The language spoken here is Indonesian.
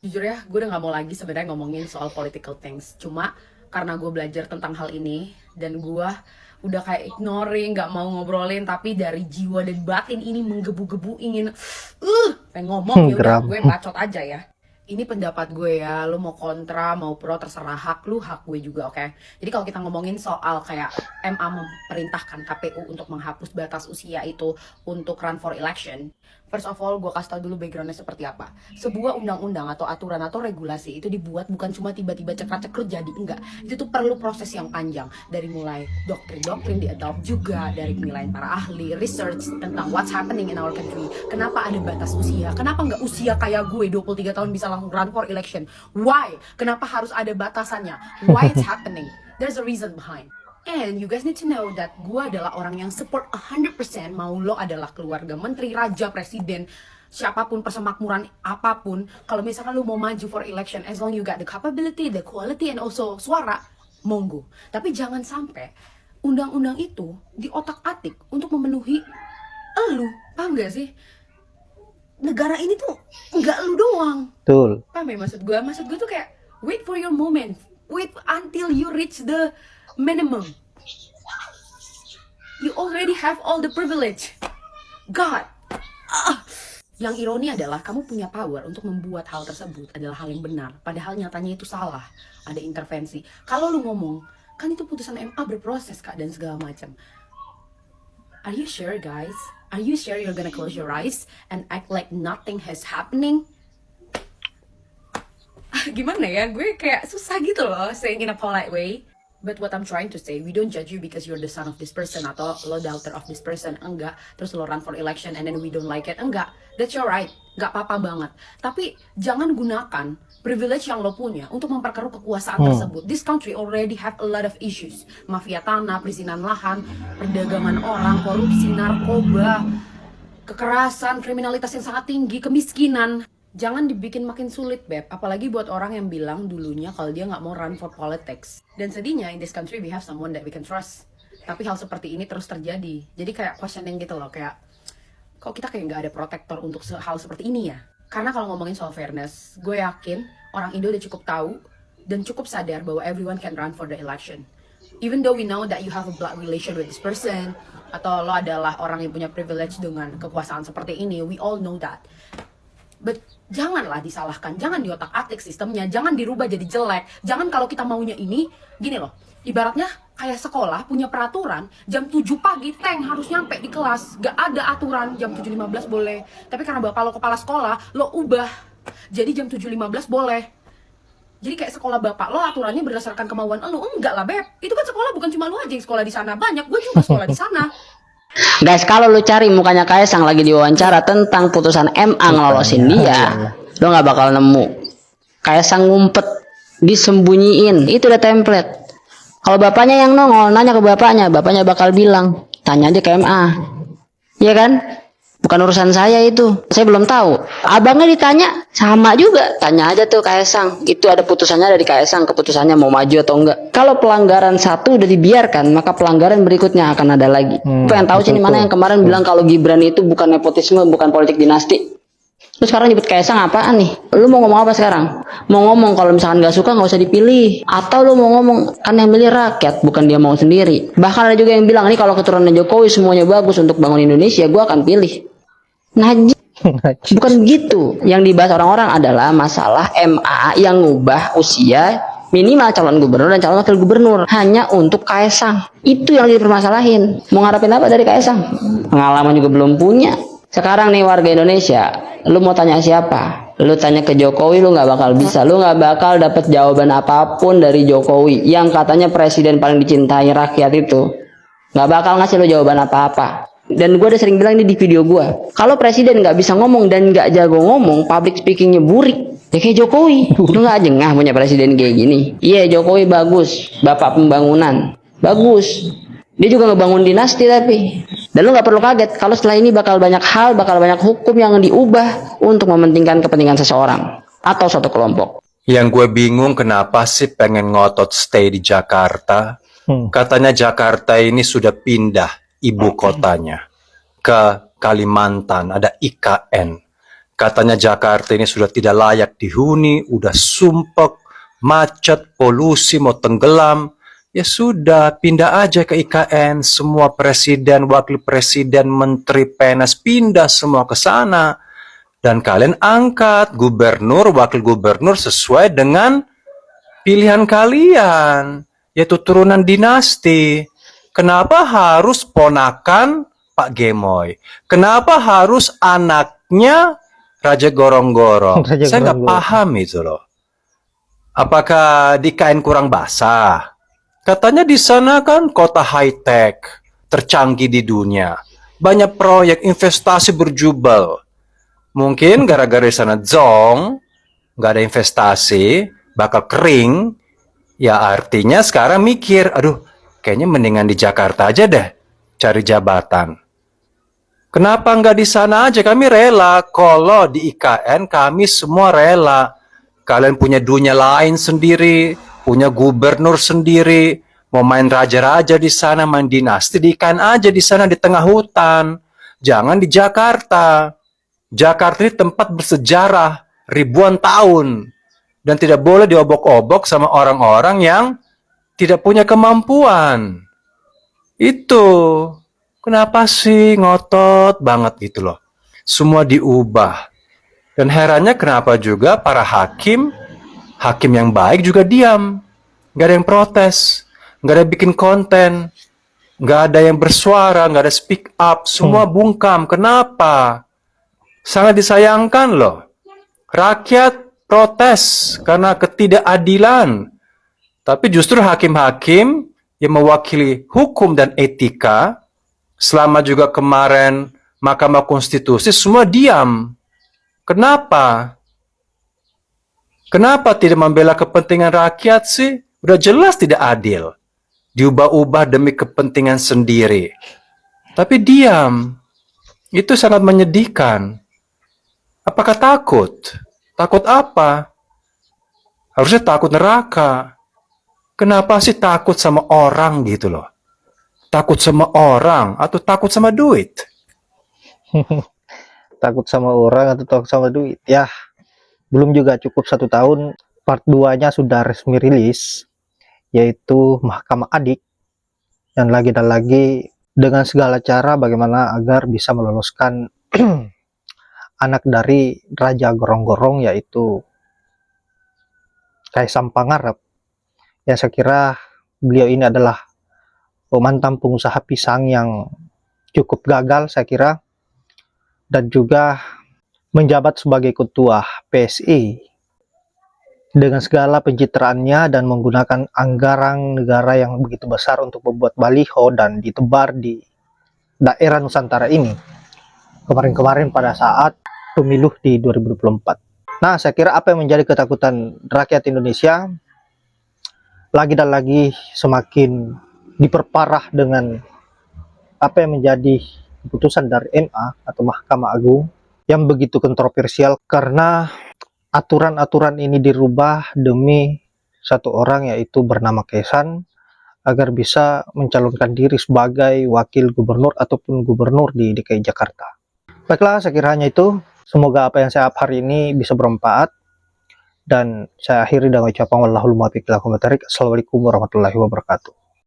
Jujur ya, gue udah gak mau lagi sebenarnya ngomongin soal political things. Cuma karena gue belajar tentang hal ini dan gue udah kayak ignoring, gak mau ngobrolin, tapi dari jiwa dan batin ini menggebu-gebu ingin pengen ngomong. Ya udah, Geram. gue bacot aja ya. Ini pendapat gue ya, lu mau kontra, mau pro, terserah, hak lu, hak gue juga, oke? Jadi kalau kita ngomongin soal kayak MA memerintahkan KPU untuk menghapus batas usia itu untuk run for election, first of all, gue kasih tau dulu backgroundnya seperti apa. Sebuah undang-undang atau aturan atau regulasi itu dibuat bukan cuma tiba-tiba cekrek-cekrek jadi, enggak. Itu tuh perlu proses yang panjang. Dari mulai doktrin-doktrin di-adopt juga, dari penilaian para ahli, research tentang what's happening in our country. Kenapa ada batas usia? Kenapa nggak usia kayak gue 23 tahun bisa langsung run for election? Why? Kenapa harus ada batasannya? Why it's happening? There's a reason behind. And you guys need to know that gue adalah orang yang support 100%, mau lo adalah keluarga menteri, raja, presiden, siapapun, persemakmuran apapun. Kalau misalkan lo mau maju for election, as long you got the capability, the quality, and also suara, monggo. Tapi jangan sampai undang-undang itu diotak-atik untuk memenuhi elu. Paham gak sih? Negara ini tuh nggak lu doang. Betul. Paham ya maksud gue? Maksud gue tuh kayak wait for your moment, wait until you reach the minimum. You already have all the privilege. God. Yang ironi adalah kamu punya power untuk membuat hal tersebut adalah hal yang benar, padahal nyatanya itu salah. Ada intervensi. Kalau lu ngomong, kan itu putusan MA berproses Kak dan segala macam. Are you sure guys? Are you sure you're gonna close your eyes and act like nothing has happening? Gimana ya, gue kayak susah gitu loh saying in a polite way. But what I'm trying to say, we don't judge you because you're the son of this person atau lo daughter of this person, enggak. Terus lo run for election and then we don't like it, enggak. That's your right, enggak apa-apa banget. Tapi jangan gunakan privilege yang lo punya untuk memperkeruh kekuasaan tersebut. This country already have a lot of issues. Mafia tanah, perizinan lahan, perdagangan orang, korupsi, narkoba, kekerasan, kriminalitas yang sangat tinggi, kemiskinan. Jangan dibikin makin sulit, Beb. Apalagi buat orang yang bilang dulunya kalau dia nggak mau run for politics. Dan sedihnya, in this country we have someone that we can trust. Tapi hal seperti ini terus terjadi. Jadi kayak questioning gitu loh, kayak kok kita kayak nggak ada protektor untuk hal seperti ini ya? Karena kalau ngomongin soal fairness, gue yakin orang Indo udah cukup tahu dan cukup sadar bahwa everyone can run for the election. Even though we know that you have a blood relation with this person, atau lo adalah orang yang punya privilege dengan kekuasaan seperti ini, we all know that. But janganlah disalahkan, jangan diotak-atik sistemnya, jangan dirubah jadi jelek. Jangan kalau kita maunya ini, gini loh, ibaratnya kayak sekolah punya peraturan, jam 7 pagi tank harus nyampe di kelas. Gak ada aturan jam 7.15 boleh. Tapi karena bapak lo kepala sekolah, lo ubah jadi jam 7.15 boleh. Jadi kayak sekolah bapak lo aturannya berdasarkan kemauan lo. Enggak lah Beb, itu kan sekolah bukan cuma lo aja yang sekolah di sana, banyak, gue juga sekolah di sana. Guys, kalau lu cari mukanya Kaisang lagi diwawancara tentang putusan MA ngelolosin dia, lu nggak bakal nemu. Kaisang ngumpet, disembunyiin, itu udah template. Kalau bapaknya yang nongol, nanya ke bapaknya bakal bilang, tanya aja ke MA, iya kan? Bukan urusan saya itu, saya belum tahu. Abangnya ditanya, sama juga, tanya aja tuh Kaisang. Itu ada putusannya dari Kaisang, keputusannya mau maju atau enggak. Kalau pelanggaran satu udah dibiarkan, maka pelanggaran berikutnya akan ada lagi. Pengen tahu sih nih mana yang kemarin bilang kalau Gibran itu bukan nepotisme, bukan politik dinasti. Lu sekarang nyebut Kaisang apaan nih? Lu mau ngomong apa sekarang? Mau ngomong kalau misalkan gak suka gak usah dipilih, atau lu mau ngomong kan yang milih rakyat bukan dia mau sendiri. Bahkan ada juga yang bilang nih kalau keturunan Jokowi semuanya bagus untuk bangun Indonesia, gua akan pilih. Najis. Bukan gitu. Yang dibahas orang-orang adalah masalah MA yang ngubah usia minimal calon gubernur dan calon wakil gubernur hanya untuk Kaisang. Itu yang dipermasalahin. Mau ngarepin apa dari Kaisang? Pengalaman juga belum punya. Sekarang nih warga Indonesia, lu mau tanya siapa? Lu tanya ke Jokowi, lu nggak bakal bisa. Lu nggak bakal dapet jawaban apapun dari Jokowi yang katanya presiden paling dicintai rakyat itu. Nggak bakal ngasih lu jawaban apa-apa. Dan gue udah sering bilang ini di video gue, kalau presiden nggak bisa ngomong dan nggak jago ngomong, public speakingnya burik, ya kayak Jokowi. Lu nggak jengah punya presiden kayak gini. Iya, Jokowi bagus, bapak pembangunan bagus, dia juga ngebangun dinasti. Tapi dan lu nggak perlu kaget kalau setelah ini bakal banyak hal, bakal banyak hukum yang diubah untuk mementingkan kepentingan seseorang atau suatu kelompok. Yang gue bingung kenapa sih pengen ngotot stay di Jakarta. Katanya Jakarta ini sudah pindah ibu kotanya ke Kalimantan, ada IKN. Katanya Jakarta ini sudah tidak layak dihuni, udah sumpek, macet, polusi, mau tenggelam. Ya sudah, pindah aja ke IKN. Semua presiden, wakil presiden, menteri, PNS pindah semua ke sana. Dan kalian angkat gubernur, wakil gubernur sesuai dengan pilihan kalian, yaitu turunan dinasti. Kenapa harus ponakan Pak Gemoy? Kenapa harus anaknya Raja Gorong-Gorong? Raja Saya nggak Gorong-Gorong. paham itu loh. Apakah di kain kurang basah? Katanya di sana kan kota high-tech, tercanggih di dunia. Banyak proyek investasi berjubel. Mungkin gara-gara di sana zong, nggak ada investasi, bakal kering. Ya artinya sekarang mikir, aduh kayaknya mendingan di Jakarta aja deh, cari jabatan. Kenapa nggak di sana aja? Kami rela. Kalau di IKN kami semua rela. Kalian punya dunia lain sendiri, punya gubernur sendiri, mau main raja-raja di sana, main dinasti di IKN aja di sana di tengah hutan. Jangan di Jakarta. Jakarta ini tempat bersejarah ribuan tahun dan tidak boleh diobok-obok sama orang-orang yang tidak punya kemampuan. Itu kenapa sih ngotot banget gitu loh. Semua diubah. Dan herannya kenapa juga para hakim yang baik juga diam. Nggak ada yang protes, nggak ada yang bikin konten, nggak ada yang bersuara, nggak ada speak up, semua bungkam. Kenapa? Sangat disayangkan loh. Rakyat protes karena ketidakadilan. Tapi justru hakim-hakim yang mewakili hukum dan etika, selama juga kemarin Mahkamah Konstitusi semua diam. Kenapa? Kenapa tidak membela kepentingan rakyat sih? Udah jelas tidak adil. Diubah-ubah demi kepentingan sendiri. Tapi diam. Itu sangat menyedihkan. Apakah takut? Takut apa? Harusnya takut neraka. Kenapa sih takut sama orang gitu loh? Takut sama orang atau takut sama duit? Takut sama orang atau takut sama duit? Ya, belum juga cukup 1 tahun, part 2-nya sudah resmi rilis, yaitu Mahkamah Adik, yang lagi dan lagi dengan segala cara bagaimana agar bisa meloloskan anak dari Raja Gorong-Gorong, yaitu Kaisang Pangarep. Ya, saya kira beliau ini adalah mantan pengusaha pisang yang cukup gagal, saya kira, dan juga menjabat sebagai ketua PSI dengan segala pencitraannya dan menggunakan anggaran negara yang begitu besar untuk membuat baliho dan ditebar di daerah Nusantara ini kemarin-kemarin pada saat pemilu di 2024. Nah, saya kira apa yang menjadi ketakutan rakyat Indonesia lagi dan lagi semakin diperparah dengan apa yang menjadi keputusan dari MA atau Mahkamah Agung yang begitu kontroversial, karena aturan-aturan ini dirubah demi satu orang, yaitu bernama Kaisang, agar bisa mencalonkan diri sebagai wakil gubernur ataupun gubernur di DKI Jakarta. Baiklah, saya kira hanya itu. Semoga apa yang saya up hari ini bisa bermanfaat. Dan saya akhiri dengan ucapan wallahul muwaffiq ila aqwamit thoriq. Assalamualaikum warahmatullahi wabarakatuh.